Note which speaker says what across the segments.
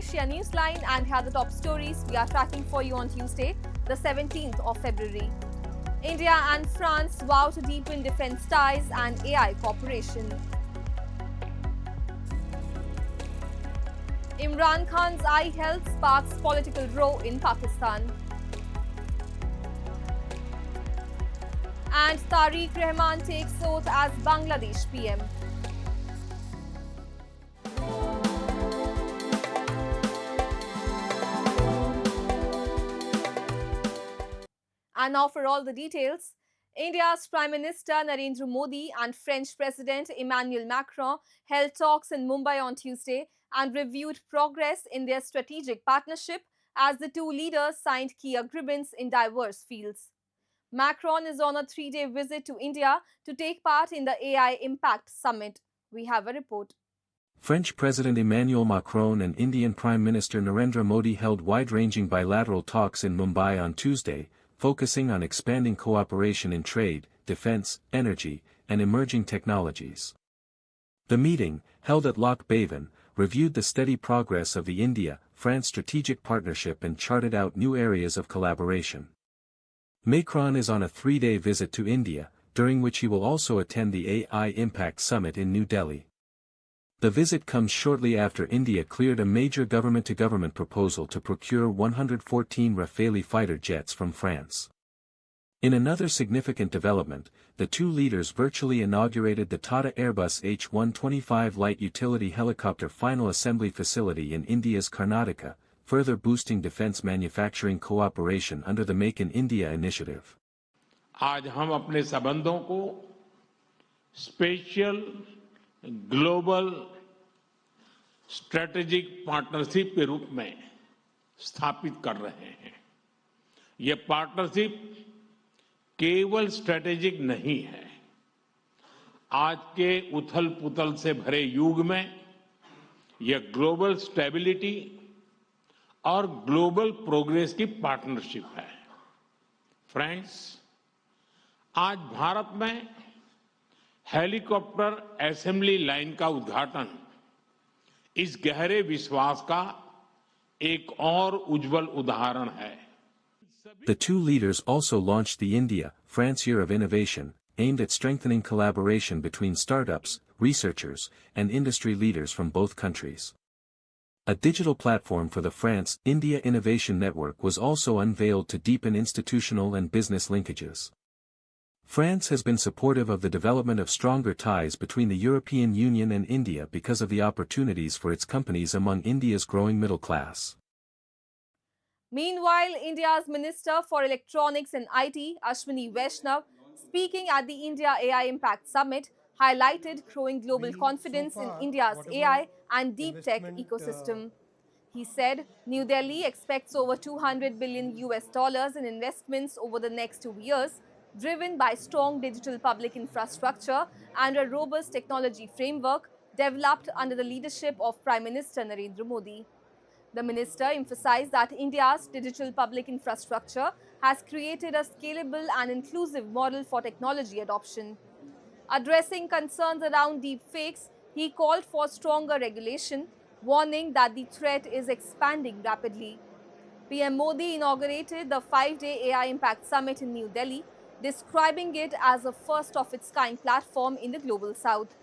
Speaker 1: Asia Newsline and have the top stories we are tracking for you on Tuesday, the 17th of February. India and France vow to deepen defense ties and AI cooperation. Imran Khan's eye health sparks political row in Pakistan. And Tariq Rahman takes oath as Bangladesh PM. And now for all the details. India's Prime Minister Narendra Modi and French President Emmanuel Macron held talks in Mumbai on Tuesday and reviewed progress in their strategic partnership as the two leaders signed key agreements in diverse fields. Macron is on a 3-day visit to India to take part in the AI Impact Summit. We have a report.
Speaker 2: French President Emmanuel Macron and Indian Prime Minister Narendra Modi held wide-ranging bilateral talks in Mumbai on Tuesday, focusing on expanding cooperation in trade, defense, energy, and emerging technologies. The meeting, held at Loch Baven, reviewed the steady progress of the India-France strategic partnership and charted out new areas of collaboration. Macron is on a 3-day visit to India, during which he will also attend the AI Impact Summit in New Delhi. The visit comes shortly after India cleared a major government-to-government proposal to procure 114 Rafale fighter jets from France. In another significant development, the two leaders virtually inaugurated the Tata Airbus H-125 light utility helicopter final assembly facility in India's Karnataka, further boosting defense manufacturing cooperation under the Make in India initiative.
Speaker 3: आज हम अपने संबंधों को special global strategic partnership के रूप में स्थापित कर रहे हैं। यह पार्टनरशिप केवल स्ट्रेटेजिक नहीं है। आज के उथल-पुथल से भरे युग में यह ग्लोबल स्टेबिलिटी और ग्लोबल प्रोग्रेस की पार्टनरशिप है। फ्रेंड्स, आज भारत में हेलीकॉप्टर असेंबली लाइन का उद्घाटन इस गहरे विश्वास का एक और उज्जवल उदाहरण है।
Speaker 2: The two leaders also launched the India-France Year of Innovation, aimed at strengthening collaboration between startups, researchers, and industry leaders from both countries. A digital platform for the France-India Innovation Network was also unveiled to deepen institutional and business linkages. France has been supportive of the development of stronger ties between the European Union and India because of the opportunities for its companies among India's growing middle class.
Speaker 1: Meanwhile, India's Minister for Electronics and IT, Ashwini Vaishnav, speaking at the India AI Impact Summit, highlighted growing global confidence in India's AI and deep tech ecosystem. He said New Delhi expects over $200 billion in investments over the next 2 years, driven by strong digital public infrastructure and a robust technology framework developed under the leadership of Prime Minister Narendra Modi. The minister emphasized that India's digital public infrastructure has created a scalable and inclusive model for technology adoption. Addressing concerns around deepfakes, he called for stronger regulation, warning that the threat is expanding rapidly. PM Modi inaugurated the 5-day AI Impact Summit in New Delhi, describing it as a first-of-its-kind platform in the Global South.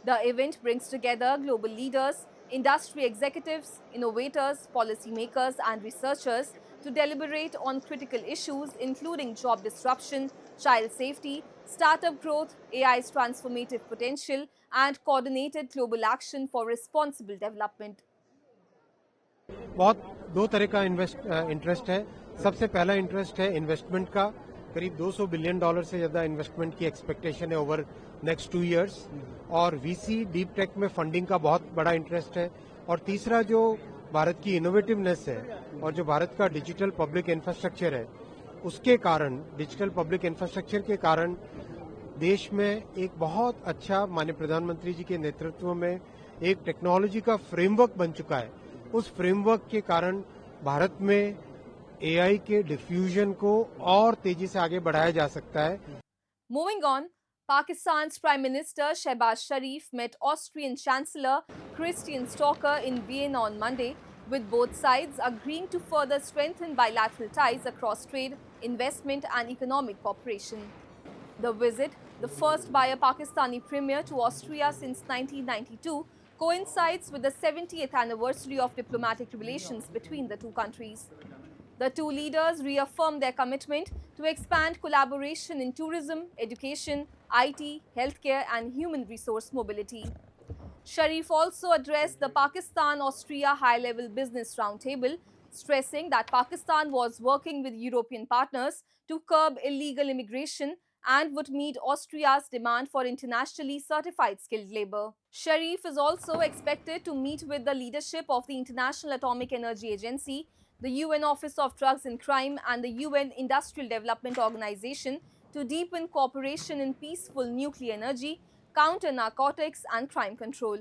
Speaker 1: The event brings together global leaders, industry executives, innovators, policymakers, and researchers to deliberate on critical issues including job disruption, child safety, startup growth, AI's transformative potential, and coordinated global action for responsible development.
Speaker 4: बहुत दो तरह का interest है। सबसे पहला interest है investment का, करीब $200 बिलियन से ज़्यादा इन्वेस्टमेंट की एक्सपेक्टेशन है ओवर नेक्स्ट 2 इयर्स, और वीसी डीप टेक में फंडिंग का बहुत बड़ा इंटरेस्ट है। और तीसरा जो भारत की इनोवेटिवनेस है और जो भारत का डिजिटल पब्लिक इंफ्रास्ट्रक्चर है, उसके कारण, डिजिटल पब्लिक इंफ्रास्ट्रक्चर के कारण देश में एक बहुत अच्छा माननीय प्रधानमंत्री जी के नेतृत्व में एक टेक्नोलॉजी का फ्रेमवर्क बन चुका है। उस फ्रेमवर्क के कारण भारत में एआई के डिफ्यूजन को और तेजी से आगे बढ़ाया जा सकता है।
Speaker 1: Moving on, Pakistan's Prime Minister Shehbaz Sharif met Austrian Chancellor Christian Stocker in Vienna on Monday, with both sides agreeing to further strengthen bilateral ties across trade, investment and economic cooperation. The visit, the first by a Pakistani premier to Austria since 1992, coincides with the 70th anniversary of diplomatic relations between the two countries. The two leaders reaffirmed their commitment to expand collaboration in tourism, education, IT, healthcare and human resource mobility. Sharif also addressed the Pakistan-Austria High-Level Business Roundtable, stressing that Pakistan was working with European partners to curb illegal immigration and would meet Austria's demand for internationally certified skilled labor. Sharif is also expected to meet with the leadership of the International Atomic Energy Agency, the UN Office of Drugs and Crime and the UN Industrial Development Organization to deepen cooperation in peaceful nuclear energy, counter-narcotics and crime control.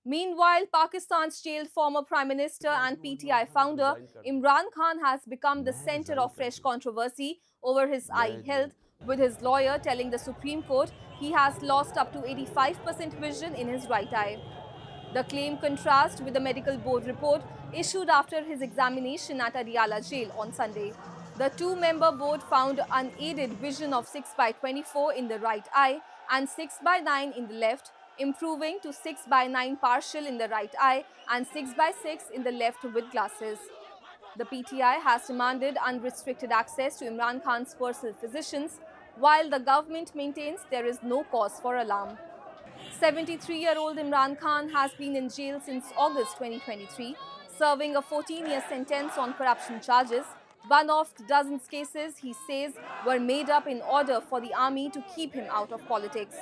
Speaker 1: Meanwhile, Pakistan's jailed former Prime Minister and PTI founder Imran Khan has become the center of fresh controversy over his eye health, with his lawyer telling the Supreme Court he has lost up to 85% vision in his right eye. The claim contrasts with the medical board report issued after his examination at Adiala jail on Sunday. The two-member board found unaided vision of 6/24 in the right eye and 6/9 in the left, improving to 6/9 partial in the right eye and 6/6 in the left with glasses. The PTI has demanded unrestricted access to Imran Khan's personal physicians, while the government maintains there is no cause for alarm. 73-year-old Imran Khan has been in jail since August 2023, serving a 14-year sentence on corruption charges. One of dozens cases he says were made up in order for the army to keep him out of politics.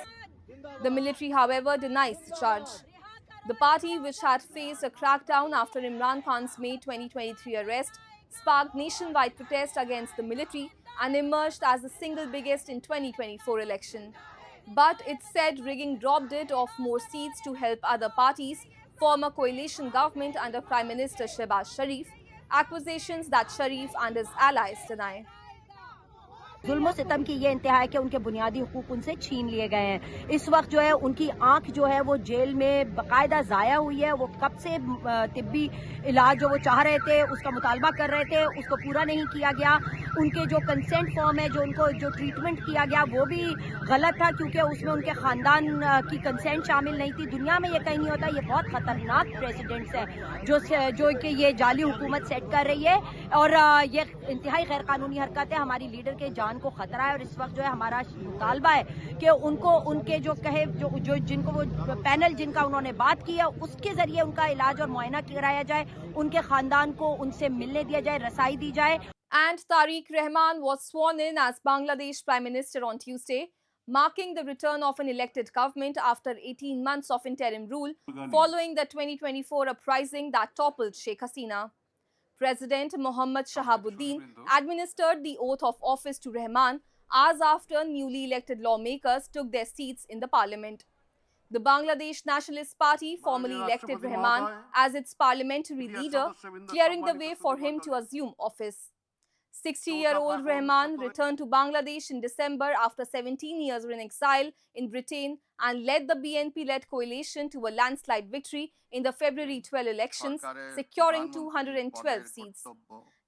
Speaker 1: The military, however, denies the charge. The party, which had faced a crackdown after Imran Khan's May 2023 arrest, sparked nationwide protest against the military and emerged as the single biggest in 2024 election. But it said rigging robbed it of more seats to help other parties form a coalition government under Prime Minister Shehbaz Sharif, accusations that Sharif and his allies deny.
Speaker 5: जुल्म सितम की ये इंतहा है कि उनके बुनियादी हुकूक उनसे छीन लिए गए हैं। इस वक्त जो है उनकी आंख जो है वो जेल में बाकायदा ज़ाया हुई है। वो कब से तिब्बी इलाज जो वो चाह रहे थे, उसका मुतालबा कर रहे थे, उसको पूरा नहीं किया गया। उनके जो कंसेंट फॉर्म है, जो उनको जो ट्रीटमेंट किया गया, वो भी गलत था क्योंकि उसमें उनके ख़ानदान की कंसेंट शामिल नहीं थी। दुनिया में ये कहीं नहीं होता। ये बहुत ख़तरनाक प्रेसिडेंट्स हैं जो कि ये जाली हुकूमत सेट कर रही है और ये इंतहाई गैर कानूनी हरकत है। हमारी लीडर के जान को खतरा है और इस वक्त जो है हमारा मुतालबा है कि उनको उनके जो कहे जो जिनको वो पैनल जिनका उन्होंने बात की है उसके जरिए उनका इलाज और मुआयना कराया जाए, उनके खानदान को उनसे मिलने दिया जाए, रसाई दी जाए।
Speaker 1: And Tariq Rahman was sworn in as Bangladesh Prime Minister on Tuesday, marking the return of an elected government after 18 months of interim rule following the 2024 uprising that toppled Sheikh Hasina. President Mohammad Shahabuddin administered the oath of office to Rahman hours after newly elected lawmakers took their seats in the parliament. The Bangladesh Nationalist Party formally elected Rahman as its parliamentary leader, clearing the way for him to assume office. 60-year-old Rahman returned to Bangladesh in December after 17 years in exile in Britain and led the BNP-led coalition to a landslide victory in the February 12 elections, securing 212 seats.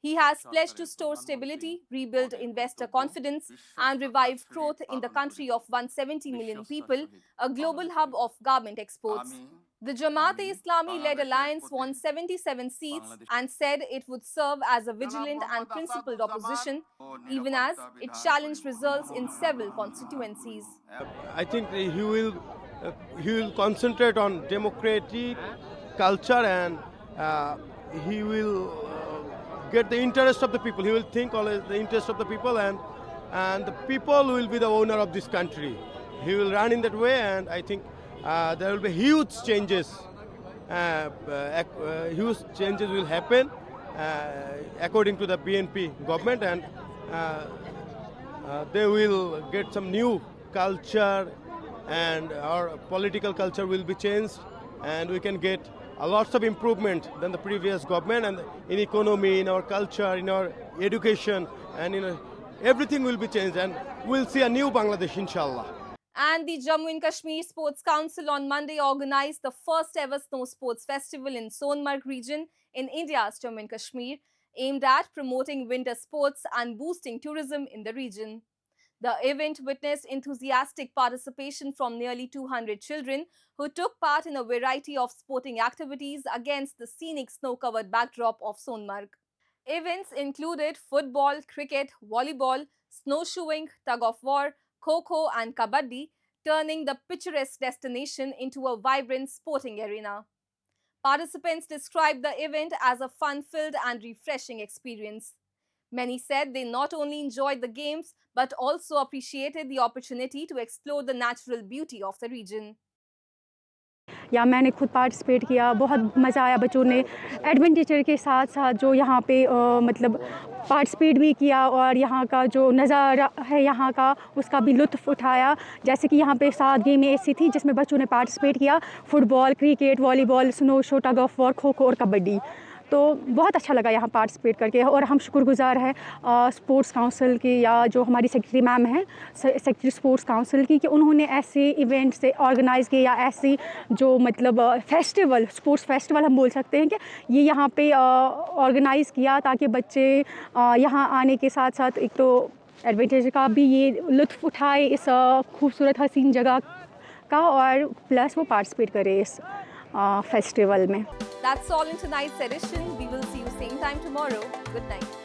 Speaker 1: He has pledged to store stability, rebuild investor confidence, and revive growth in the country of 170 million people, a global hub of garment exports. The Jamaat-e-Islami led alliance won 77 seats and said it would serve as a vigilant and principled opposition, even as it challenged results in several constituencies.
Speaker 6: I think he will concentrate on democratic culture and he will get the interest of the people. He will think always the interest of the people and the people will be the owner of this country. He will run in that way, and I think there will be huge changes. Huge changes will happen according to the BNP government, and they will get some new culture, and our political culture will be changed, and we can get lots of improvement than the previous government, and in economy, in our culture, in our education, and everything will be changed, and we'll see a new Bangladesh, inshallah.
Speaker 1: And the Jammu and Kashmir Sports Council on Monday organized the first ever snow sports festival in Sonmarg region in India's Jammu and Kashmir, aimed at promoting winter sports and boosting tourism in the region. The event witnessed enthusiastic participation from nearly 200 children who took part in a variety of sporting activities against the scenic snow-covered backdrop of Sonmarg. Events included football, cricket, volleyball, snowshoeing, tug-of-war, kho-kho and kabaddi, turning the picturesque destination into a vibrant sporting arena. Participants described the event as a fun-filled and refreshing experience. Many said they not only enjoyed the games but also appreciated the opportunity to explore the natural beauty of the region.
Speaker 7: या मैंने खुद participate किया, बहुत मज़ा आया। बच्चों ने adventure के साथ साथ जो यहाँ पे मतलब पार्टिसिपेट भी किया और यहाँ का जो नज़ारा है यहाँ का उसका भी लुत्फ़ उठाया। जैसे कि यहाँ पे 7 गेमें ऐसी थी जिसमें बच्चों ने पार्टिसिपेट किया, football, cricket, volleyball, snow show, tug of war, kho kho और कबड्डी। तो बहुत अच्छा लगा यहाँ पार्टिसिपेट करके और हम शुक्रगुजार हैं स्पोर्ट्स काउंसिल की या जो हमारी सेक्रेटरी मैम हैं सेक्रेटरी स्पोर्ट्स काउंसिल की कि उन्होंने ऐसे इवेंट से ऑर्गेनाइज़ किए या ऐसी जो मतलब फेस्टिवल स्पोर्ट्स फेस्टिवल हम बोल सकते हैं कि ये यहाँ पे ऑर्गेनाइज़ किया ताकि बच्चे यहाँ आने के साथ साथ एक तो एडवेंचर का भी ये लुत्फ़ उठाए इस खूबसूरत हसीन जगह का और प्लस वो पार्टिसिपेट करे इस फेस्टिवल में।
Speaker 1: That's all in tonight's edition. We will see you same time tomorrow. Good night.